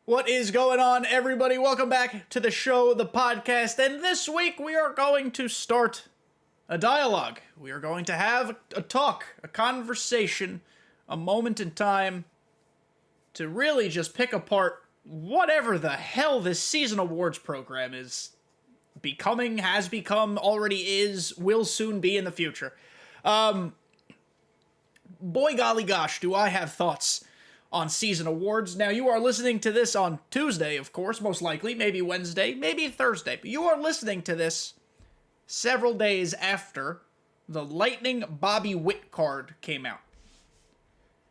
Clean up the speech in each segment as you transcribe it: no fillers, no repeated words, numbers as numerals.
What is going on, everybody? Welcome back to the show, the podcast, and this week we are going to start a dialogue. We are going to have a talk, a conversation, a moment in time to really just pick apart whatever the hell this season awards program is becoming, has become, already is, will soon be in the future. Boy golly gosh, do I have thoughts on season awards. Now, you are listening to this on Tuesday, of course, most likely, maybe Wednesday, maybe Thursday, but you are listening to this several days after the Lightning Bobby Witt card came out.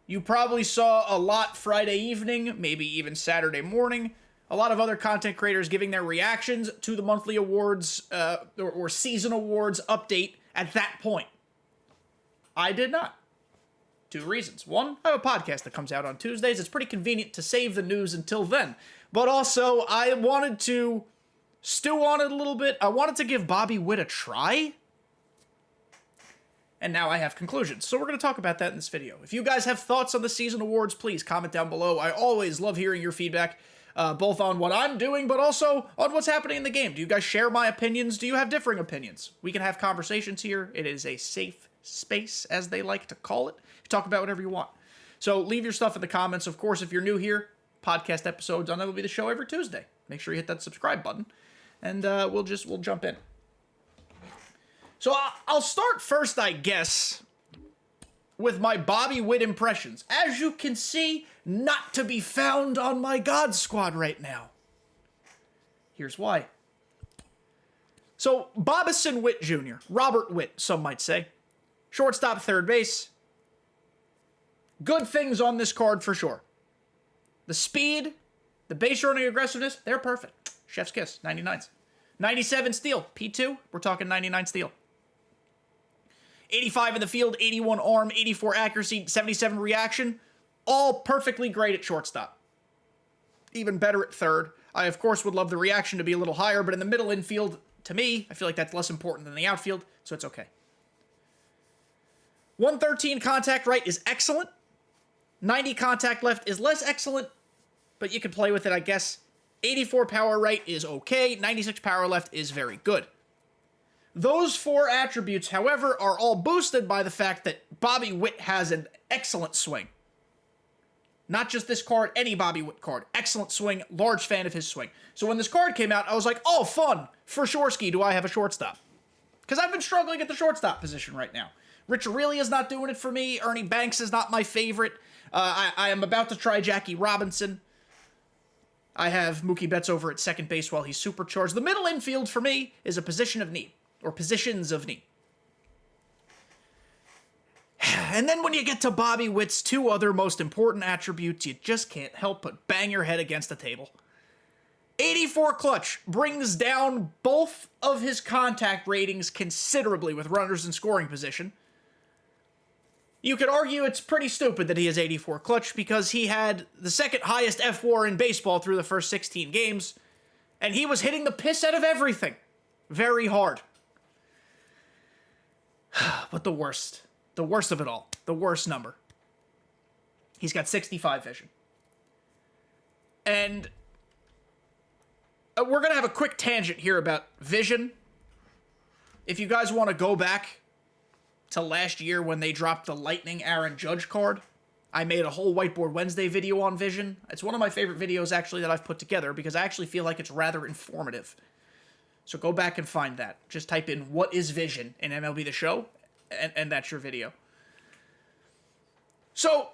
You probably saw a lot Friday evening, maybe even Saturday morning, a lot of other content creators giving their reactions to the monthly awards or season awards update at that point. I did not. Two reasons. One, I have a podcast that comes out on Tuesdays. It's pretty convenient to save the news until then. But also, I wanted to stew on it a little bit. I wanted to give Bobby Witt a try. And now I have conclusions. So we're going to talk about that in this video. If you guys have thoughts on the season awards, please comment down below. I always love hearing your feedback, both on what I'm doing, but also on what's happening in the game. Do you guys share my opinions? Do you have differing opinions? We can have conversations here. It is a safe space, as they like to call it. Talk about whatever you want. So leave your stuff in the comments. Of course, if you're new here, podcast episodes on MLB The Show every Tuesday. Make sure you hit that subscribe button, and we'll jump in. So I'll start first, I guess, with my Bobby Witt impressions. As you can see, not to be found on my God Squad right now. Here's why. So, Bobison Witt Jr., Robert Witt, some might say. Shortstop, third base. Good things on this card for sure. The speed, the base running aggressiveness, they're perfect. Chef's kiss, 99s. 97 steal, P2, we're talking 99 steal. 85 in the field, 81 arm, 84 accuracy, 77 reaction, all perfectly great at shortstop. Even better at third. I, of course, would love the reaction to be a little higher, but in the middle infield, to me, I feel like that's less important than the outfield, so it's okay. 113 contact right is excellent. 90 contact left is less excellent, but you can play with it, I guess. 84 power right is okay. 96 power left is very good. Those four attributes, however, are all boosted by the fact that Bobby Witt has an excellent swing. Not just this card, any Bobby Witt card. Excellent swing, large fan of his swing. So when this card came out, I was like, oh, fun. For Shorsky, do I have a shortstop? Because I've been struggling at the shortstop position right now. Rich Aurelia's not doing it for me. Ernie Banks is not my favorite. I am about to try Jackie Robinson. I have Mookie Betts over at second base while he's supercharged. The middle infield for me is a position of need, or positions of need. And then when you get to Bobby Witt's two other most important attributes, you just can't help but bang your head against the table. 84 clutch brings down both of his contact ratings considerably with runners in scoring position. You could argue it's pretty stupid that he has 84 clutch because he had the second highest F-WAR in baseball through the first 16 games, and he was hitting the piss out of everything. Very hard. But the worst of it all, the worst number. He's got 65 vision. And we're going to have a quick tangent here about vision. If you guys want to go back to last year when they dropped the Lightning Aaron Judge card, I made a whole Whiteboard Wednesday video on vision. It's one of my favorite videos, actually, that I've put together because I actually feel like it's rather informative. So go back and find that. Just type in, what is vision in MLB The Show, and that's your video. So,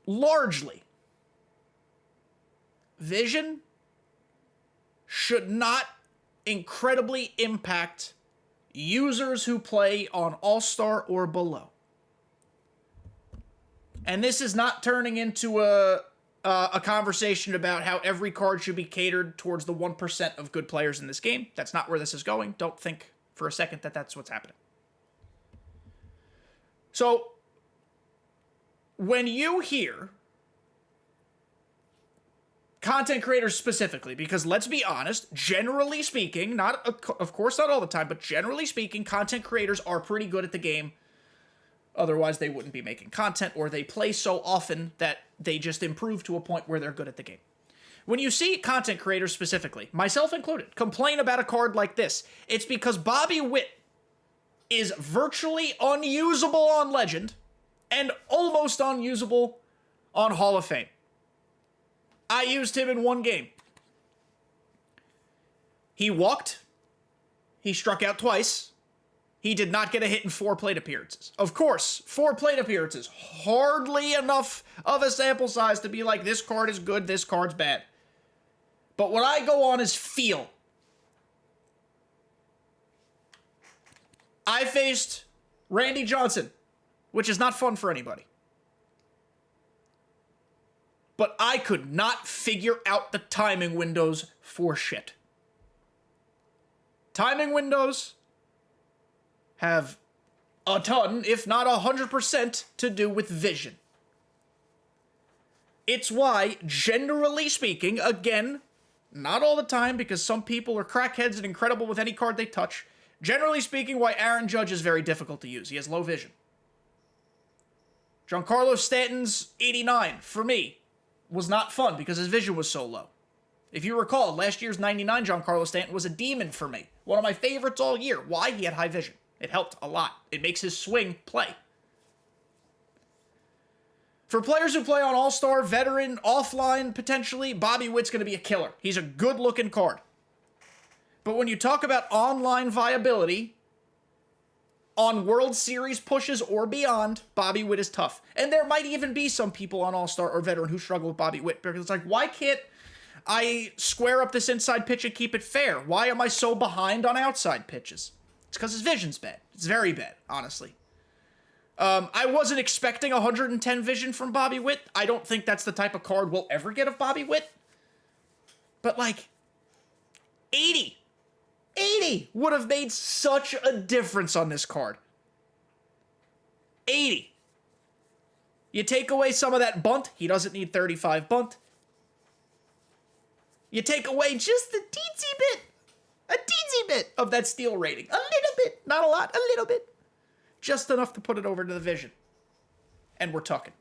largely, vision should not incredibly impact users who play on All-Star or below. And this is not turning into a conversation about how every card should be catered towards the 1% of good players in this game. That's not where this is going. Don't think for a second that that's what's happening. So, when you hear content creators specifically, because let's be honest, generally speaking, not of course not all the time, but generally speaking, content creators are pretty good at the game Otherwise, they wouldn't be making content, or they play so often that they just improve to a point where they're good at the game. When you see content creators specifically, myself included, complain about a card like this, it's because Bobby Witt is virtually unusable on Legend and almost unusable on Hall of Fame. I used him in one game. He walked. He struck out twice. He did not get a hit in 4 plate appearances. Of course, 4 plate appearances, hardly enough of a sample size to be like, this card is good, this card's bad. But what I go on is feel. I faced Randy Johnson, which is not fun for anybody. But I could not figure out the timing windows for shit. Timing windows have a ton, if not 100%, to do with vision. It's why, generally speaking, again, not all the time, because some people are crackheads and incredible with any card they touch, generally speaking, why Aaron Judge is very difficult to use. He has low vision. Giancarlo Stanton's 89, for me, was not fun because his vision was so low. If you recall, last year's 99 Giancarlo Stanton was a demon for me. One of my favorites all year. Why? He had high vision. It helped a lot. It makes his swing play. For players who play on All-Star, Veteran, Offline, potentially, Bobby Witt's going to be a killer. He's a good-looking card. But when you talk about online viability, on World Series pushes or beyond, Bobby Witt is tough. And there might even be some people on All-Star or Veteran who struggle with Bobby Witt, because it's like, why can't I square up this inside pitch and keep it fair? Why am I so behind on outside pitches? It's because his vision's bad. It's very bad, honestly. I wasn't expecting 110 vision from Bobby Witt. I don't think that's the type of card we'll ever get of Bobby Witt. But like, 80 would have made such a difference on this card. 80. You take away some of that bunt. He doesn't need 35 bunt. You take away just a teensy bit of that steal rating. A little bit. Not a lot. A little bit. Just enough to put it over to the vision. And we're talking.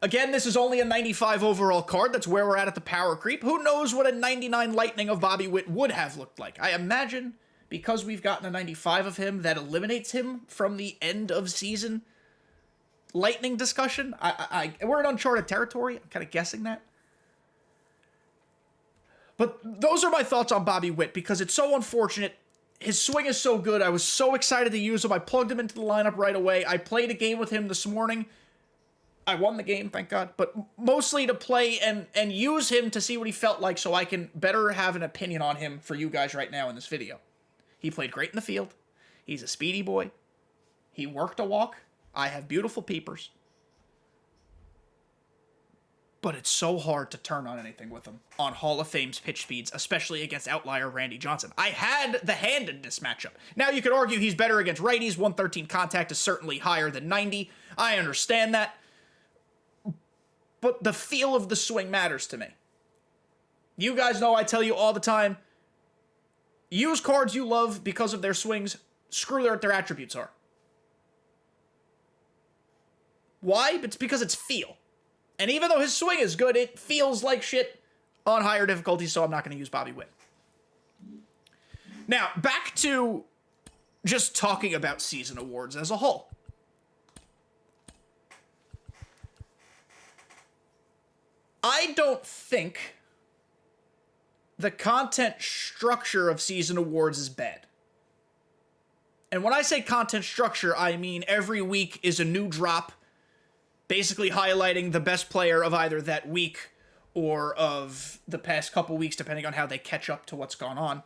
Again, this is only a 95 overall card. That's where we're at the power creep. Who knows what a 99 Lightning of Bobby Witt would have looked like? I imagine, because we've gotten a 95 of him, that eliminates him from the end of season Lightning discussion. We're in uncharted territory. I'm kind of guessing that. But those are my thoughts on Bobby Witt, because it's so unfortunate. His swing is so good. I was so excited to use him. I plugged him into the lineup right away. I played a game with him this morning. I won the game, thank God. But mostly to play and use him to see what he felt like so I can better have an opinion on him for you guys right now in this video. He played great in the field. He's a speedy boy. He worked a walk. I have beautiful peepers. But it's so hard to turn on anything with him on Hall of Fame's pitch speeds, especially against outlier Randy Johnson. I had the hand in this matchup. Now you could argue he's better against righties. 113 contact is certainly higher than 90. I understand that. But the feel of the swing matters to me. You guys know I tell you all the time, use cards you love because of their swings. Screw what their attributes are. Why? It's because it's feel. And even though his swing is good, it feels like shit on higher difficulty, so I'm not going to use Bobby Witt. Now, back to just talking about season awards as a whole. I don't think the content structure of season awards is bad. And when I say content structure, I mean every week is a new drop, basically highlighting the best player of either that week or of the past couple weeks, depending on how they catch up to what's gone on.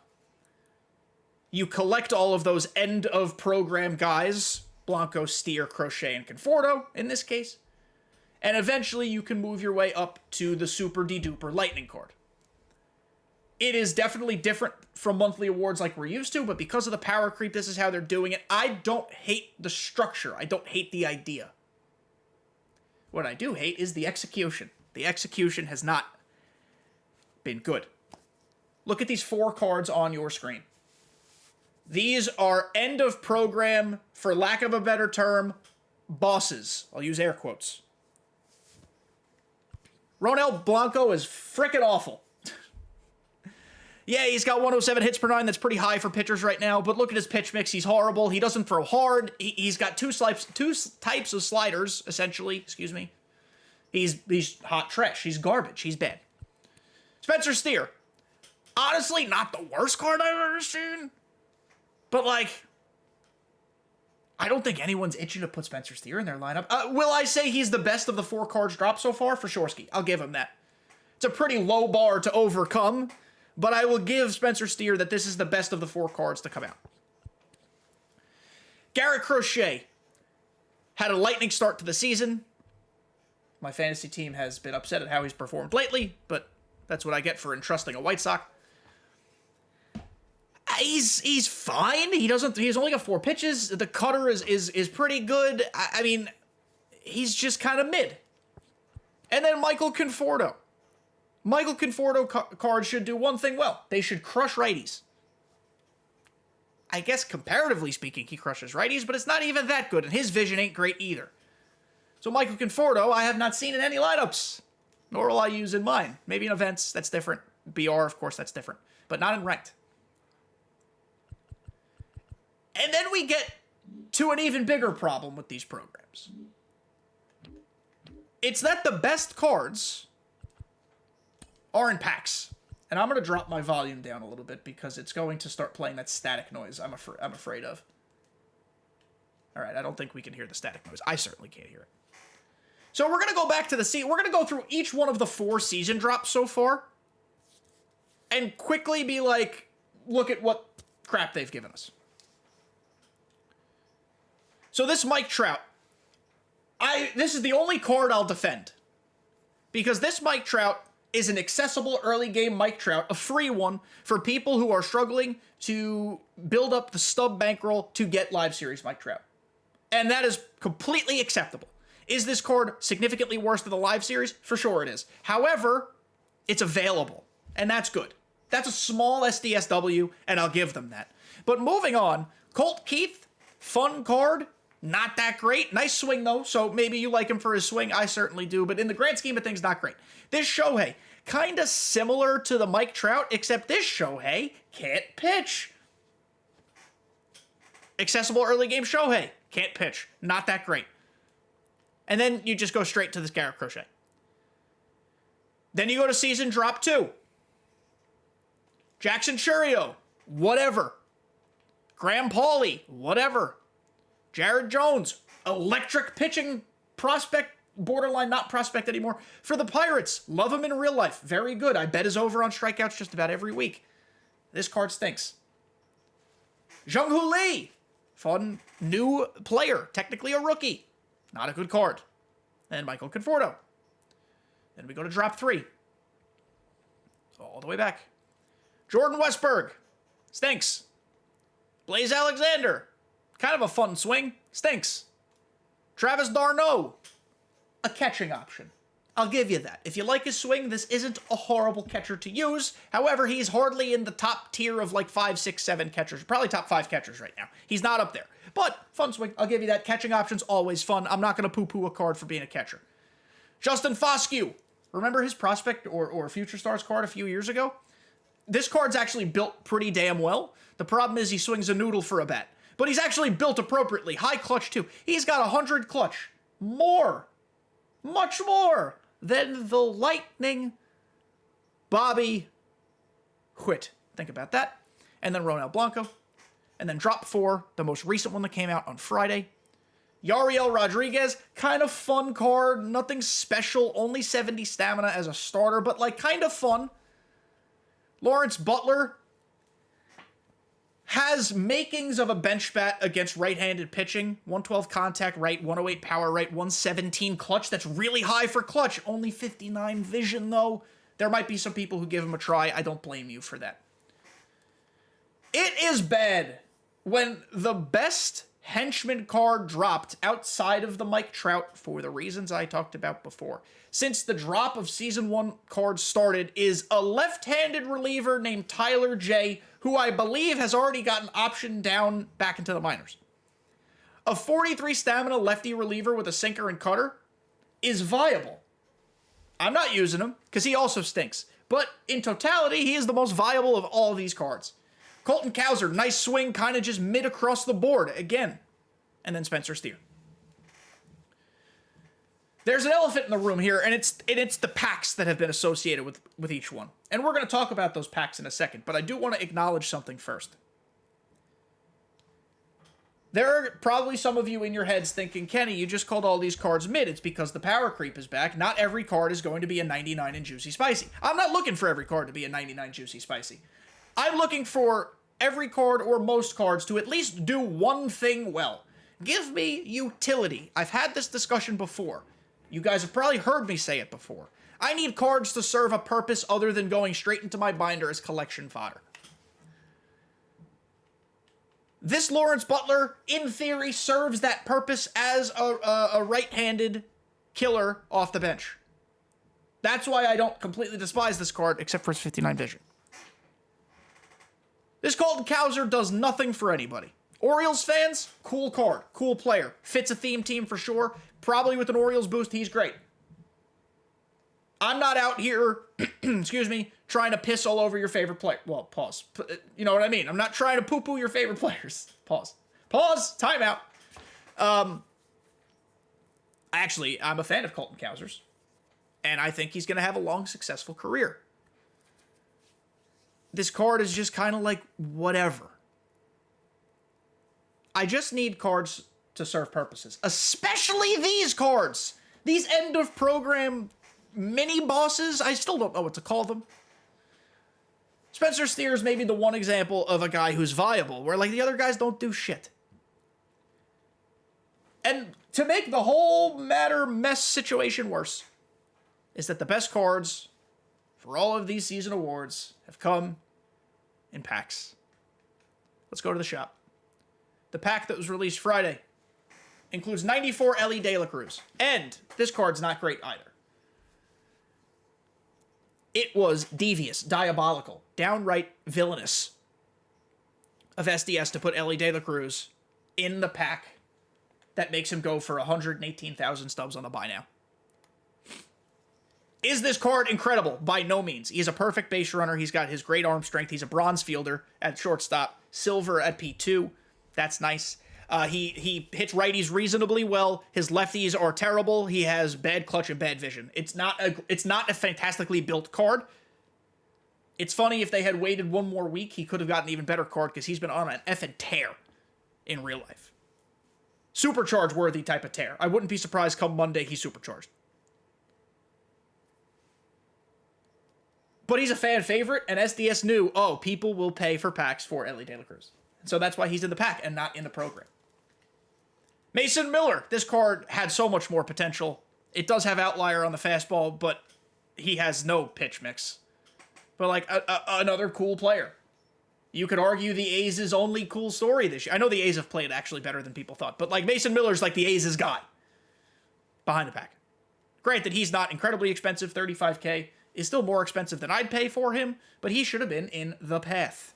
You collect all of those end-of-program guys, Blanco, Steer, Crochet, and Conforto, in this case, and eventually you can move your way up to the super-de-duper Lightning card. It is definitely different from monthly awards like we're used to, but because of the power creep, this is how they're doing it. I don't hate the structure. I don't hate the idea. What I do hate is the execution. The execution has not been good. Look at these 4 cards on your screen. These are end of program, for lack of a better term, bosses. I'll use air quotes. Ronel Blanco is frickin' awful. Yeah, he's got 107 hits per 9. That's pretty high for pitchers right now, but look at his pitch mix. He's horrible. He doesn't throw hard. He's got two types of sliders, essentially. Excuse me. He's hot trash. He's garbage. He's bad. Spencer Steer. Honestly, not the worst card I've ever seen. But, like, I don't think anyone's itching to put Spencer Steer in their lineup. Will I say he's the best of the 4 cards dropped so far? For Shorsky. I'll give him that. It's a pretty low bar to overcome, but I will give Spencer Steer that this is the best of the 4 cards to come out. Garrett Crochet had a lightning start to the season. My fantasy team has been upset at how he's performed lately, but that's what I get for entrusting a White Sox. He's fine. He's only got 4 pitches. The cutter is pretty good. I mean, he's just kind of mid. And then Michael Conforto. Michael Conforto cards should do one thing well. They should crush righties. I guess comparatively speaking, he crushes righties, but it's not even that good, and his vision ain't great either. So Michael Conforto, I have not seen in any lineups, nor will I use in mine. Maybe in events, that's different. BR, of course, that's different, but not in ranked. And then we get to an even bigger problem with these programs. It's that the best cards are in packs. And I'm going to drop my volume down a little bit because it's going to start playing that static noise I'm afraid of. All right, I don't think we can hear the static noise. I certainly can't hear it. So we're going to go back to we're going to go through each one of the 4 season drops so far and quickly be like, look at what crap they've given us. So this Mike Trout, this is the only card I'll defend. Because this Mike Trout is an accessible early game Mike Trout, a free one for people who are struggling to build up the stub bankroll to get live series Mike Trout. And that is completely acceptable. Is this card significantly worse than the live series? For sure it is. However, it's available, and that's good. That's a small SDSW, and I'll give them that. But moving on, Colt Keith, fun card. Not that great. Nice swing, though, so maybe you like him for his swing. I certainly do, but in the grand scheme of things, not great. This Shohei, kind of similar to the Mike Trout, except this Shohei can't pitch. Accessible early game Shohei, can't pitch. Not that great. And then you just go straight to this Garrett Crochet. Then you go to season drop 2. Jackson Churio, whatever. Graham Pauley, whatever. Jared Jones, electric pitching prospect, borderline not prospect anymore. For the Pirates, love him in real life. Very good. I bet is over on strikeouts just about every week. This card stinks. Jung-Hoo Lee, fun new player, technically a rookie. Not a good card. And Michael Conforto. Then we go to drop 3. All the way back. Jordan Westberg, stinks. Blaze Alexander, kind of a fun swing. Stinks. Travis d'Arnaud, a catching option. I'll give you that. If you like his swing, this isn't a horrible catcher to use. However, he's hardly in the top tier of like 5, 6, 7 catchers. Probably top 5 catchers right now. He's not up there. But fun swing. I'll give you that. Catching option's always fun. I'm not going to poo-poo a card for being a catcher. Justin Foscue. Remember his prospect or future stars card a few years ago? This card's actually built pretty damn well. The problem is he swings a noodle for a bat. But he's actually built appropriately. High clutch, too. He's got 100 clutch. More. Much more than the Lightning Bobby Witt. Think about that. And then Ronel Blanco. And then drop 4, the most recent one that came out on Friday. Yariel Rodriguez, kind of fun card. Nothing special. Only 70 stamina as a starter, but like kind of fun. Lawrence Butler has makings of a bench bat against right-handed pitching. 112 contact right, 108 power right, 117 clutch. That's really high for clutch. Only 59 vision, though. There might be some people who give him a try. I don't blame you for that. It is bad when the best henchman card dropped outside of the Mike Trout for the reasons I talked about before. Since the drop of Season 1 cards started is a left-handed reliever named Tyler J, who I believe has already gotten optioned down back into the minors. A 43 stamina lefty reliever with a sinker and cutter is viable. I'm not using him because he also stinks. But in totality, he is the most viable of all of these cards. Colton Cowser, nice swing, kind of just mid across the board again. And then Spencer Steer. There's an elephant in the room here, and it's the packs that have been associated with each one. And we're going to talk about those packs in a second, but I do want to acknowledge something first. There are probably some of you in your heads thinking, Kenny, you just called all these cards mid. It's because the power creep is back. Not every card is going to be a 99 and Juicy Spicy. I'm not looking for every card to be a 99 Juicy Spicy. I'm looking for every card or most cards to at least do one thing well. Give me utility. I've had this discussion before. You guys have probably heard me say it before. I need cards to serve a purpose other than going straight into my binder as collection fodder. This Lawrence Butler, in theory, serves that purpose as a right-handed killer off the bench. That's why I don't completely despise this card, except for his 59 vision. This Colton Cowser does nothing for anybody. Orioles fans, cool card, cool player. Fits a theme team for sure. Probably with an Orioles boost, he's great. I'm not out here, excuse me, trying to piss all over your favorite player. Well, pause. You know what I mean? I'm not trying to poo-poo your favorite players. Pause. Pause. Time out. Actually, I'm a fan of Colton Cowser's. And I think he's going to have a long, successful career. This card is just kind of like whatever. I just need cards to serve purposes. Especially these cards. These end-of-program mini-bosses. I still don't know what to call them. Spencer Steer is maybe the one example of a guy who's viable, where like the other guys don't do shit. And to make the whole mess situation worse, is that the best cards for all of these season awards have come in packs. Let's go to the shop. The pack that was released Friday includes 94 Elly De La Cruz. And this card's not great either. It was devious, diabolical, downright villainous of SDS to put Elly De La Cruz in the pack that makes him go for 118,000 stubs on the buy now. Is this card incredible? By no means. He's a perfect base runner. He's got his great arm strength. He's a bronze fielder at shortstop, silver at P2. That's nice. He hits righties reasonably well. His lefties are terrible. He has bad clutch and bad vision. It's not a fantastically built card. It's funny, if they had waited one more week, he could have gotten an even better card because he's been on an effing tear in real life. Supercharge worthy type of tear. I wouldn't be surprised come Monday he's supercharged. But he's a fan favorite, and SDS knew, oh, people will pay for packs for Elly De La Cruz. So that's why he's in the pack and not in the program. Mason Miller. This card had so much more potential. It does have outlier on the fastball, but he has no pitch mix. But like another cool player. You could argue the A's' only cool story this year. I know the A's have played actually better than people thought, but like Mason Miller's like the A's' guy behind the pack. Granted, he's not incredibly expensive. 35K is still more expensive than I'd pay for him, but he should have been in the path.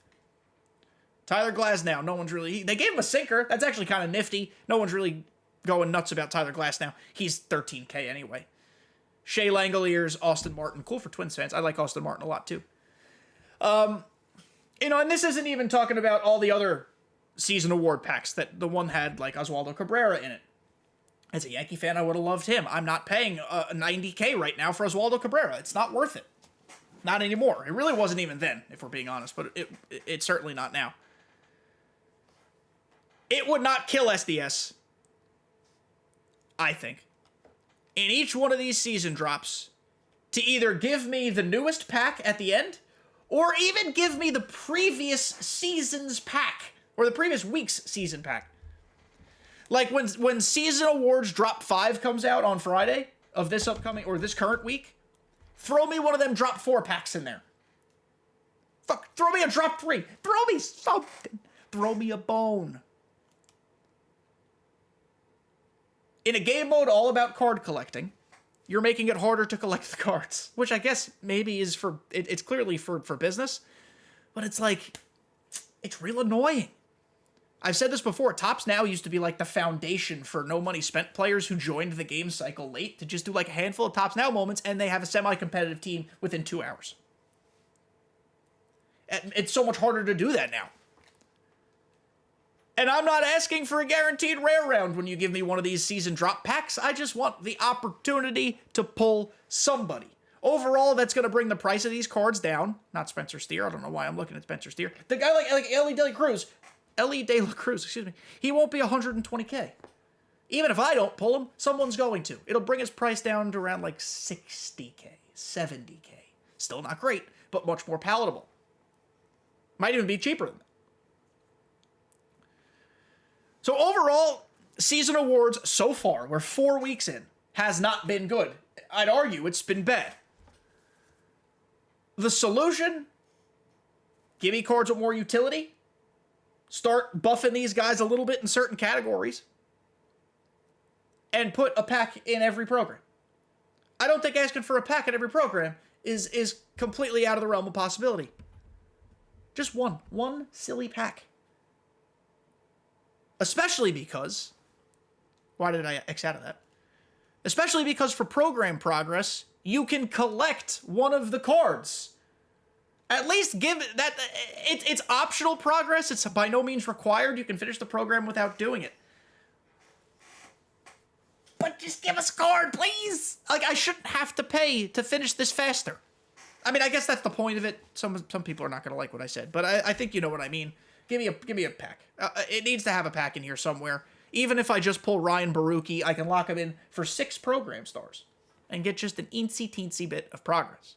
Tyler Glasnow, no one's really... They gave him a sinker. That's actually kind of nifty. No one's really going nuts about Tyler Glasnow. He's 13K anyway. Shea Langoliers, Austin Martin. Cool for Twins fans. I like Austin Martin a lot, too. And this isn't even talking about all the other season award packs that the one had, like, Oswaldo Cabrera in it. As a Yankee fan, I would have loved him. I'm not paying 90K right now for Oswaldo Cabrera. It's not worth it. Not anymore. It really wasn't even then, if we're being honest, but it's certainly not now. It would not kill SDS, I think, in each one of these season drops to either give me the newest pack at the end or even give me the previous season's pack or the previous week's season pack. Like when Season Awards Drop 5 comes out on Friday of this upcoming or this current week, throw me one of them Drop 4 packs in there. Fuck, throw me a Drop 3. Throw me something. Throw me a bone. In a game mode all about card collecting, you're making it harder to collect the cards, which I guess maybe is for, it's clearly for business, but it's like, it's real annoying. I've said this before, Topps Now used to be like the foundation for no money spent players who joined the game cycle late to just do like a handful of Topps Now moments and they have a semi-competitive team within 2 hours. It's so much harder to do that now. And I'm not asking for a guaranteed rare round when you give me one of these season drop packs. I just want the opportunity to pull somebody. Overall, that's going to bring the price of these cards down. Not Spencer Steer. I don't know why I'm looking at Spencer Steer. The guy like Ellie De La Cruz, excuse me. He won't be 120K. Even if I don't pull him, someone's going to. It'll bring his price down to around like 60K, 70K. Still not great, but much more palatable. Might even be cheaper than that. So overall, season awards so far, we're 4 weeks in, has not been good. I'd argue it's been bad. The solution? Give me cards with more utility. Start buffing these guys a little bit in certain categories. And put a pack in every program. I don't think asking for a pack in every program is completely out of the realm of possibility. Just one silly pack. Especially because, why did I X out of that? Especially because for program progress, you can collect one of the cards. At least give it that, it's optional progress. It's by no means required. You can finish the program without doing it. But just give us a card, please. Like, I shouldn't have to pay to finish this faster. I mean, I guess that's the point of it. Some people are not going to like what I said, but I think you know what I mean. Give me a pack. It needs to have a pack in here somewhere. Even if I just pull Ryan Baruki, I can lock him in for 6 program stars and get just an eensy-teensy bit of progress.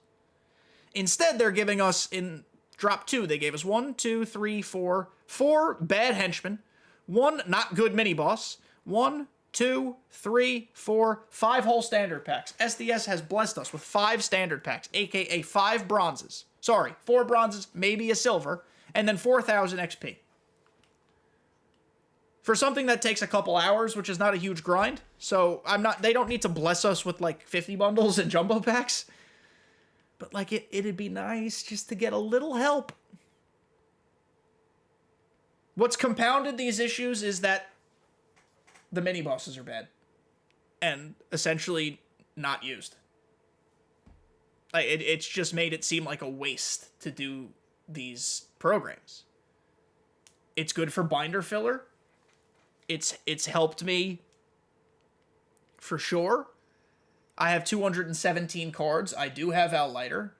Instead, they're giving us, in drop 2, they gave us 1, 2, 3, 4 bad henchmen, 1 not good mini-boss, 1, 2, 3, 4, 5 whole standard packs. SDS has blessed us with 5 standard packs, aka 5 bronzes. Sorry, 4 bronzes, maybe a silver, and then 4,000 XP. For something that takes a couple hours, which is not a huge grind, so they don't need to bless us with like 50 bundles and jumbo packs. But like it'd be nice just to get a little help. What's compounded these issues is that the mini bosses are bad and essentially not used. It's just made it seem like a waste to do these programs. It's good for binder filler. It's helped me for sure. I have 217 cards. I do have Outlighter.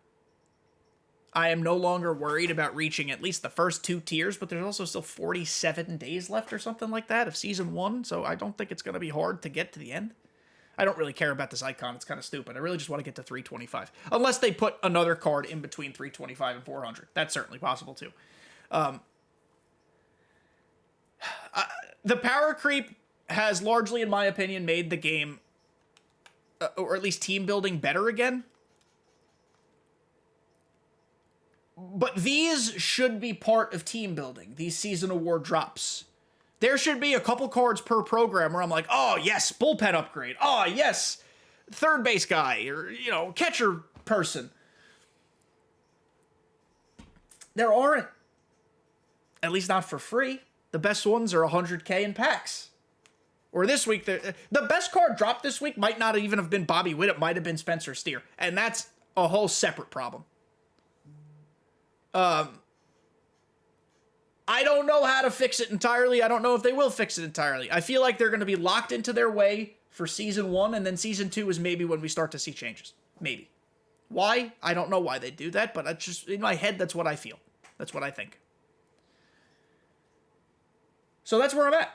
I am no longer worried about reaching at least the first 2 tiers, but there's also still 47 days left or something like that of Season 1, so I don't think it's going to be hard to get to the end. I don't really care about this icon. It's kind of stupid. I really just want to get to 325. Unless they put another card in between 325 and 400. That's certainly possible, too. The power creep has largely, in my opinion, made the game, or at least team building, better again. But these should be part of team building, these season award drops. There should be a couple cards per program where I'm like, oh, yes, bullpen upgrade. Oh, yes, third base guy, or, catcher person. There aren't. At least not for free. The best ones are 100K in packs. Or this week, the best card dropped this week might not even have been Bobby Witt. It might have been Spencer Steer. And that's a whole separate problem. I don't know how to fix it entirely. I don't know if they will fix it entirely. I feel like they're going to be locked into their way for Season 1, and then Season 2 is maybe when we start to see changes. Maybe. Why? I don't know why they do that, but it's just, in my head, that's what I feel. That's what I think. So that's where I'm at.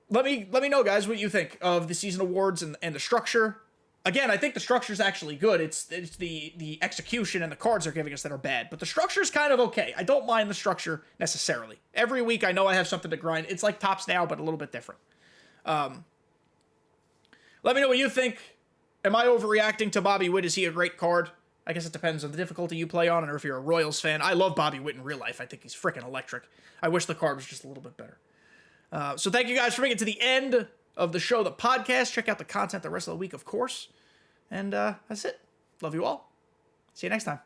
Let me know, guys, what you think of the season awards and the structure. Again, I think the structure is actually good. It's the execution and the cards they're giving us that are bad. But the structure is kind of okay. I don't mind the structure necessarily. Every week I know I have something to grind. It's like Topps Now, but a little bit different. Let me know what you think. Am I overreacting to Bobby Witt? Is he a great card? I guess it depends on the difficulty you play on or if you're a Royals fan. I love Bobby Witt in real life. I think he's freaking electric. I wish the card was just a little bit better. So thank you guys for making it to the end of the show, the podcast. Check out the content the rest of the week, of course. And that's it. Love you all. See you next time.